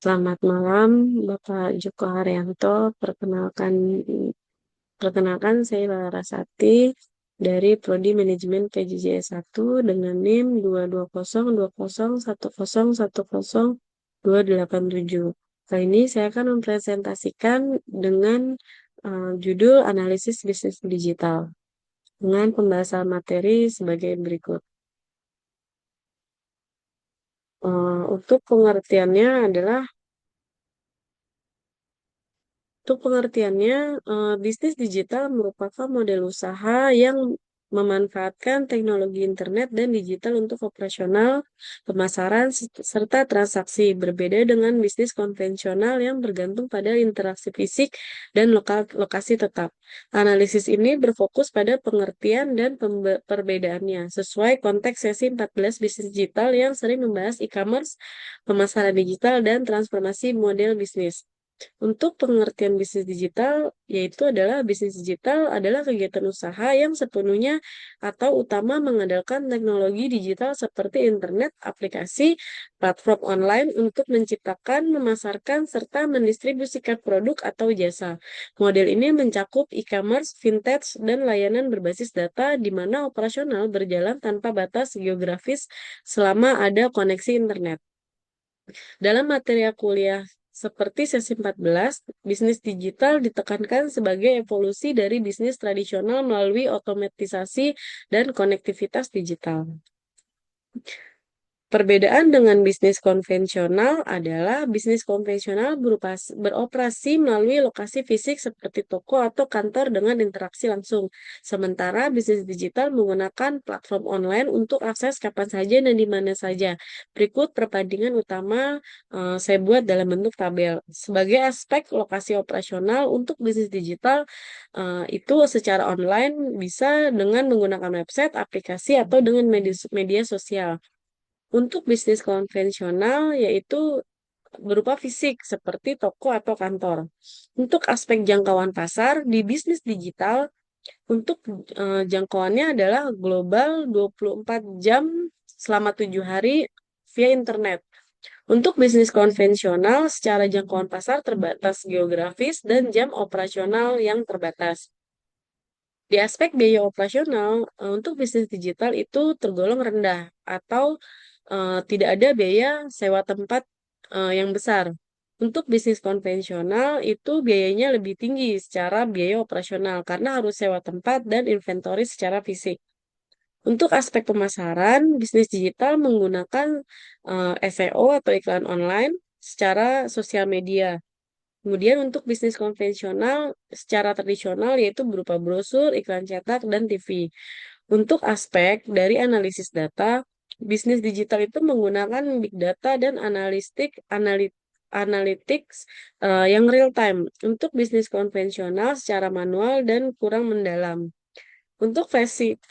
Selamat malam, Bapak Joko Haryanto. Perkenalkan saya Larasati dari Prodi Manajemen PJJ 1 dengan NIM 2202010101087. Kali ini saya akan mempresentasikan dengan judul Analisis Bisnis Digital dengan pembahasan materi sebagai berikut. Untuk pengertiannya adalah Untuk pengertiannya, bisnis digital merupakan model usaha yang memanfaatkan teknologi internet dan digital untuk operasional, pemasaran, serta transaksi. Berbeda dengan bisnis konvensional yang bergantung pada interaksi fisik dan lokasi tetap. Analisis ini berfokus pada pengertian dan perbedaannya, sesuai konteks sesi 14 bisnis digital yang sering membahas e-commerce, pemasaran digital, dan transformasi model bisnis. Untuk pengertian bisnis digital, yaitu adalah bisnis digital adalah kegiatan usaha yang sepenuhnya atau utama mengandalkan teknologi digital seperti internet, aplikasi, platform online untuk menciptakan, memasarkan, serta mendistribusikan produk atau jasa. Model ini mencakup e-commerce, fintech, dan layanan berbasis data di mana operasional berjalan tanpa batas geografis selama ada koneksi internet. Dalam materi kuliah seperti sesi 14, bisnis digital ditekankan sebagai evolusi dari bisnis tradisional melalui otomatisasi dan konektivitas digital. Perbedaan dengan bisnis konvensional adalah bisnis konvensional beroperasi melalui lokasi fisik seperti toko atau kantor dengan interaksi langsung. Sementara bisnis digital menggunakan platform online untuk akses kapan saja dan di mana saja. Berikut perbandingan utama saya buat dalam bentuk tabel. Sebagai aspek lokasi operasional untuk bisnis digital itu secara online bisa dengan menggunakan website, aplikasi, atau dengan media sosial. Untuk bisnis konvensional, yaitu berupa fisik seperti toko atau kantor. Untuk aspek jangkauan pasar di bisnis digital, untuk jangkauannya adalah global 24 jam selama 7 hari via internet. Untuk bisnis konvensional, secara jangkauan pasar terbatas geografis dan jam operasional yang terbatas. Di aspek biaya operasional, untuk bisnis digital itu tergolong rendah atau tidak ada biaya sewa tempat yang besar. Untuk bisnis konvensional itu biayanya lebih tinggi secara biaya operasional karena harus sewa tempat dan inventory secara fisik. Untuk aspek pemasaran, bisnis digital menggunakan SEO atau iklan online secara sosial media. Kemudian untuk bisnis konvensional secara tradisional yaitu berupa brosur, iklan cetak, dan TV. Untuk aspek dari analisis data, bisnis digital itu menggunakan big data dan analytics yang real time. Untuk bisnis konvensional secara manual dan kurang mendalam. Untuk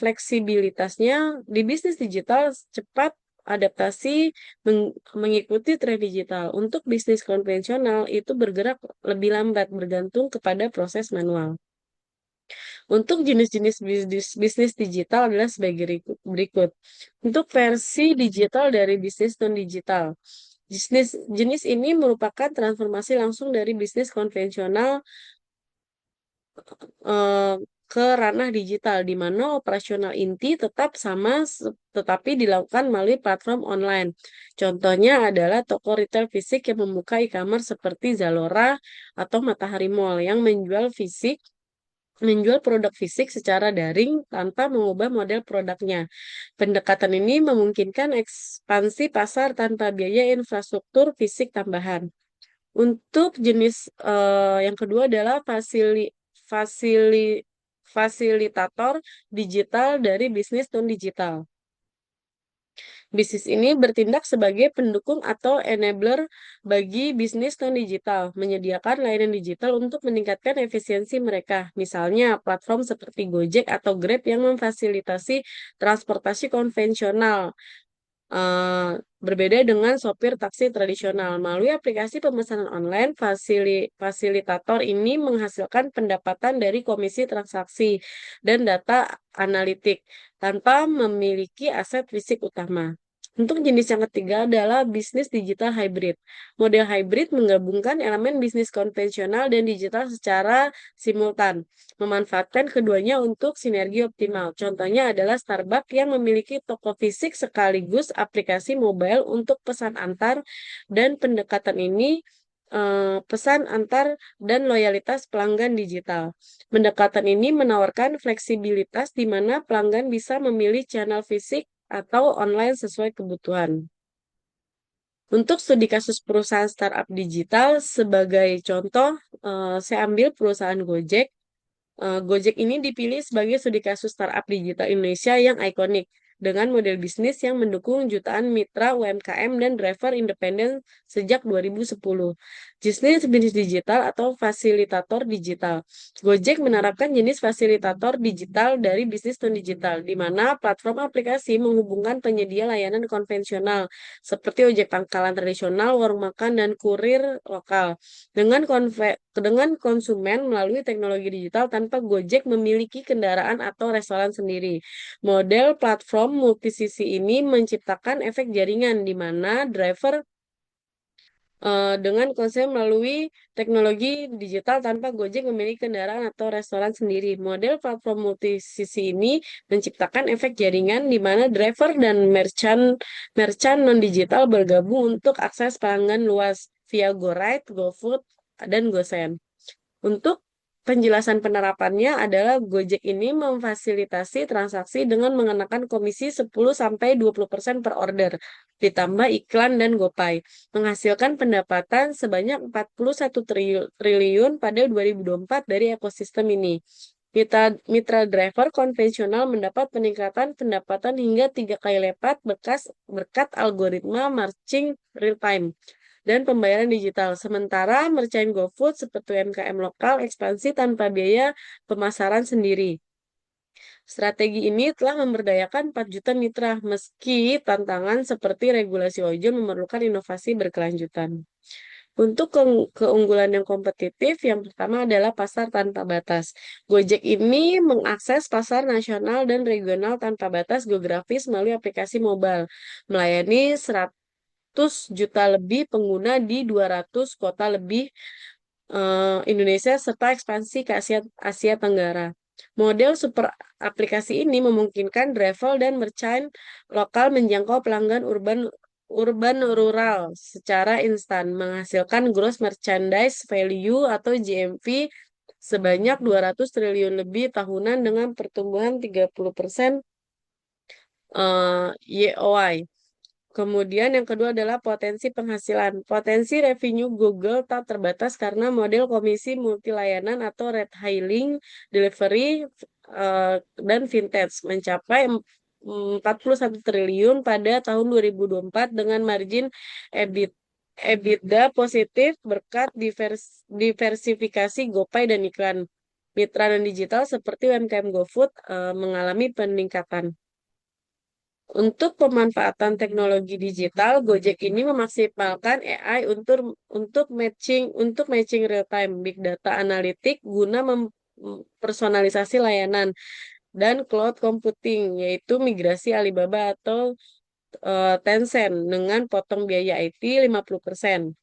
fleksibilitasnya, di bisnis digital cepat adaptasi mengikuti tren digital. Untuk bisnis konvensional itu bergerak lebih lambat bergantung kepada proses manual. Untuk jenis-jenis bisnis digital adalah sebagai berikut. Untuk versi digital dari bisnis non-digital. Jenis ini merupakan transformasi langsung dari bisnis konvensional eh, ke ranah digital, di mana operasional inti tetap sama, tetapi dilakukan melalui platform online. Contohnya adalah toko retail fisik yang membuka e-commerce seperti Zalora atau Matahari Mall yang menjual produk fisik secara daring tanpa mengubah model produknya. Pendekatan ini memungkinkan ekspansi pasar tanpa biaya infrastruktur fisik tambahan. Untuk jenis yang kedua adalah fasili- fasilitator digital dari bisnis non-digital. Bisnis ini bertindak sebagai pendukung atau enabler bagi bisnis non-digital, menyediakan layanan digital untuk meningkatkan efisiensi mereka. Misalnya, platform seperti Gojek atau Grab yang memfasilitasi transportasi konvensional. eh, Berbeda dengan sopir taksi tradisional. Melalui aplikasi pemesanan online, fasilitator ini menghasilkan pendapatan dari komisi transaksi dan data analitik tanpa memiliki aset fisik utama. Untuk jenis yang ketiga adalah bisnis digital hybrid. Model hybrid menggabungkan elemen bisnis konvensional dan digital secara simultan, memanfaatkan keduanya untuk sinergi optimal. Contohnya adalah Starbucks yang memiliki toko fisik sekaligus aplikasi mobile untuk pesan antar dan pendekatan ini pesan antar dan loyalitas pelanggan digital. Pendekatan ini menawarkan fleksibilitas di mana pelanggan bisa memilih channel fisik atau online sesuai kebutuhan. Untuk studi kasus perusahaan startup digital, sebagai contoh, saya ambil perusahaan Gojek. Gojek ini dipilih sebagai studi kasus startup digital Indonesia yang ikonik dengan model bisnis yang mendukung jutaan mitra UMKM dan driver independen sejak 2010. Bisnis digital atau fasilitator digital. Gojek menerapkan jenis fasilitator digital dari bisnis non-digital, di mana platform aplikasi menghubungkan penyedia layanan konvensional seperti ojek pangkalan tradisional, warung makan, dan kurir lokal dengan konsumen melalui teknologi digital tanpa Gojek memiliki kendaraan atau restoran sendiri. Model platform multisisi ini menciptakan efek jaringan di mana driver dengan konsep melalui teknologi digital tanpa Gojek memiliki kendaraan atau restoran sendiri. Model platform multisisi ini menciptakan efek jaringan di mana driver dan merchant non-digital bergabung untuk akses pelanggan luas via GoRide, GoFood, dan GoSend. Untuk penjelasan penerapannya adalah Gojek ini memfasilitasi transaksi dengan mengenakan komisi 10-20% per order, ditambah iklan dan GoPay, menghasilkan pendapatan sebanyak 41 triliun pada 2024 dari ekosistem ini. Mitra driver konvensional mendapat peningkatan pendapatan hingga 3 kali lipat berkat algoritma matching real time dan pembayaran digital. Sementara merchant GoFood seperti UMKM lokal ekspansi tanpa biaya pemasaran sendiri. Strategi ini telah memberdayakan 4 juta mitra, meski tantangan seperti regulasi ojol memerlukan inovasi berkelanjutan. Untuk keunggulan yang kompetitif, yang pertama adalah pasar tanpa batas. Gojek ini mengakses pasar nasional dan regional tanpa batas geografis melalui aplikasi mobile, melayani 100 juta lebih pengguna di 200 kota lebih Indonesia serta ekspansi ke Asia Tenggara. Model super aplikasi ini memungkinkan driver dan merchant lokal menjangkau pelanggan urban rural secara instan, menghasilkan gross merchandise value atau GMV sebanyak 200 triliun lebih tahunan dengan pertumbuhan 30% YoY. Kemudian yang kedua adalah potensi penghasilan. Potensi revenue Google tak terbatas karena model komisi multilayanan atau ride hailing, delivery, dan vintage mencapai 41 triliun pada tahun 2024 dengan margin EBITDA positif berkat diversifikasi GoPay dan iklan. Mitra dan digital seperti UMKM GoFood mengalami peningkatan. Untuk pemanfaatan teknologi digital, Gojek ini memaksimalkan AI untuk matching real time big data analitik guna mempersonalisasi layanan dan cloud computing, yaitu migrasi Alibaba atau Tencent dengan potong biaya IT 50%.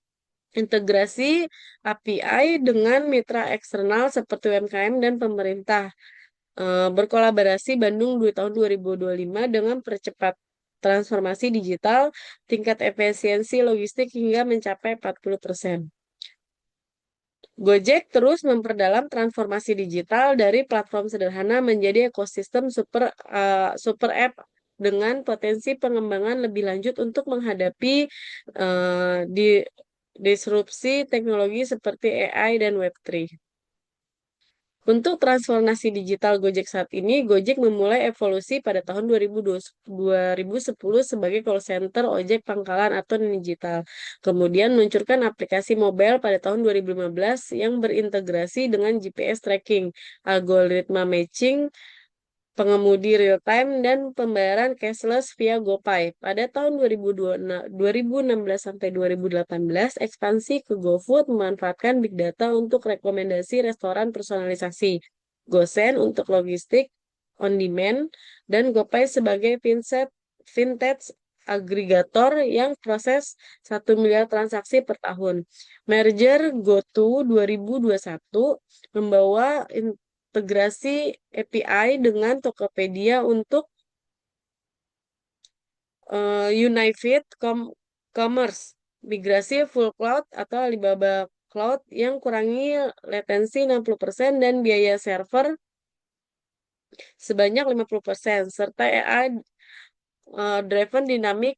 Integrasi API dengan mitra eksternal seperti UMKM dan pemerintah. Berkolaborasi Bandung di tahun 2025 dengan percepat transformasi digital, tingkat efisiensi logistik hingga mencapai 40%. Gojek terus memperdalam transformasi digital dari platform sederhana menjadi ekosistem super app dengan potensi pengembangan lebih lanjut untuk menghadapi di disrupsi teknologi seperti AI dan Web3. Untuk transformasi digital Gojek saat ini, Gojek memulai evolusi pada tahun 2010 sebagai call center ojek pangkalan atau digital. Kemudian meluncurkan aplikasi mobile pada tahun 2015 yang berintegrasi dengan GPS tracking, algoritma matching, pengemudi real-time, dan pembayaran cashless via GoPay. Pada tahun 2016 sampai 2018, ekspansi ke GoFood memanfaatkan big data untuk rekomendasi restoran personalisasi, GoSend untuk logistik on demand, dan GoPay sebagai vintage agregator yang proses 1 miliar transaksi per tahun. Merger GoTo 2021 membawa integrasi API dengan Tokopedia untuk Unified Commerce, migrasi full cloud atau Alibaba Cloud yang kurangi latensi 60% dan biaya server sebanyak 50%, serta AI driven dynamic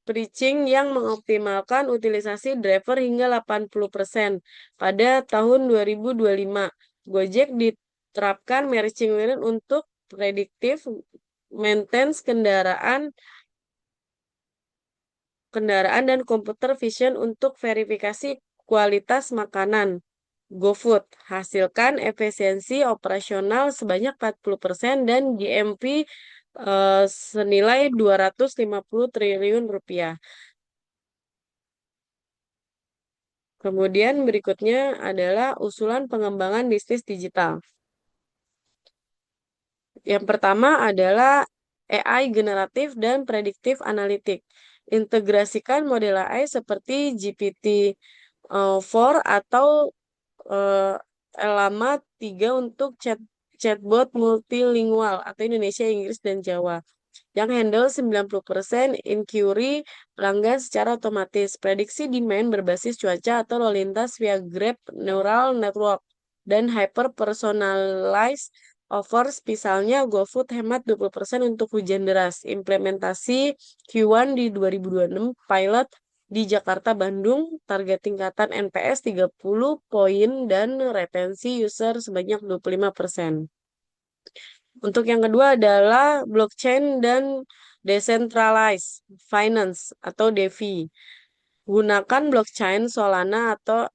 pricing yang mengoptimalkan utilisasi driver hingga 80% pada tahun 2025. Gojek diterapkan machine learning untuk prediktif maintenance kendaraan dan computer vision untuk verifikasi kualitas makanan. GoFood hasilkan efisiensi operasional sebanyak 40% dan GMV senilai 250 triliun rupiah. Kemudian berikutnya adalah usulan pengembangan bisnis digital. Yang pertama adalah AI generatif dan prediktif analitik. Integrasikan model AI seperti GPT-4 atau eh, Llama 3 untuk chatbot multilingual atau Indonesia, Inggris, dan Jawa yang handle 90% inquiry pelanggan secara otomatis. Prediksi demand berbasis cuaca atau lalu lintas via Grab Neural Network dan hyper personalized offers. Misalnya GoFood hemat 20% untuk hujan deras. Implementasi Q1 di 2026 pilot di Jakarta Bandung, target tingkatan NPS 30 poin dan retensi user sebanyak 25%. Untuk yang kedua adalah blockchain dan decentralized finance atau DeFi. Gunakan blockchain Solana atau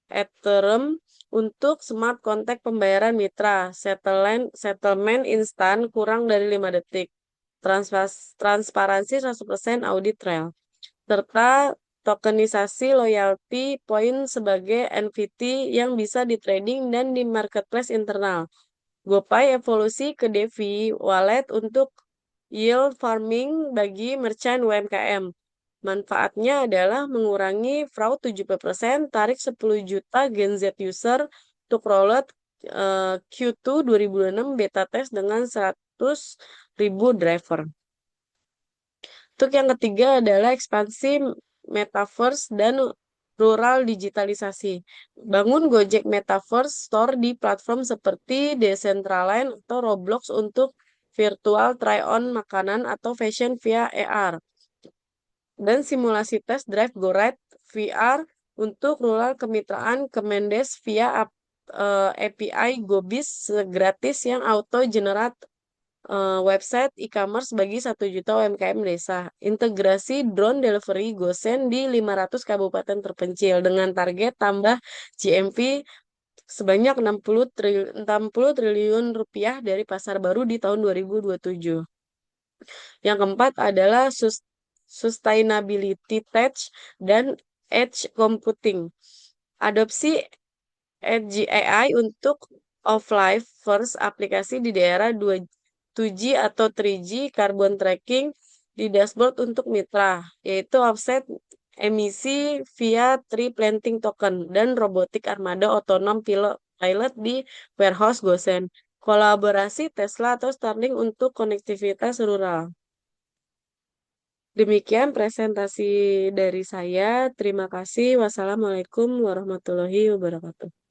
Ethereum untuk smart contract pembayaran mitra, settlement instan kurang dari 5 detik, transparansi 100% audit trail, serta tokenisasi loyalty point sebagai NFT yang bisa di trading dan di marketplace internal. GoPay evolusi ke Devi Wallet untuk yield farming bagi merchant UMKM. Manfaatnya adalah mengurangi fraud 70%, tarik 10 juta Gen Z user untuk rollout Q2 2006 beta test dengan 100.000 driver. Untuk yang ketiga adalah ekspansi metaverse dan rural digitalisasi. Bangun Gojek Metaverse Store di platform seperti Decentraland atau Roblox untuk virtual try-on makanan atau fashion via AR. Dan simulasi tes drive GoRide VR untuk rural kemitraan Kemendes via API GoBiz gratis yang auto generate website e-commerce bagi 1 juta UMKM desa. Integrasi drone delivery GoSend di 500 kabupaten terpencil dengan target tambah GMV sebanyak 60 triliun rupiah dari pasar baru di tahun 2027. Yang keempat adalah sustainability tech dan edge computing. Adopsi Edge AI untuk offline first aplikasi di daerah 2G atau 3G carbon tracking di dashboard untuk mitra, yaitu offset emisi via tree planting token dan robotik armada otonom pilot di warehouse Gosen. Kolaborasi Tesla atau Starlink untuk konektivitas rural. Demikian presentasi dari saya. Terima kasih. Wassalamualaikum warahmatullahi wabarakatuh.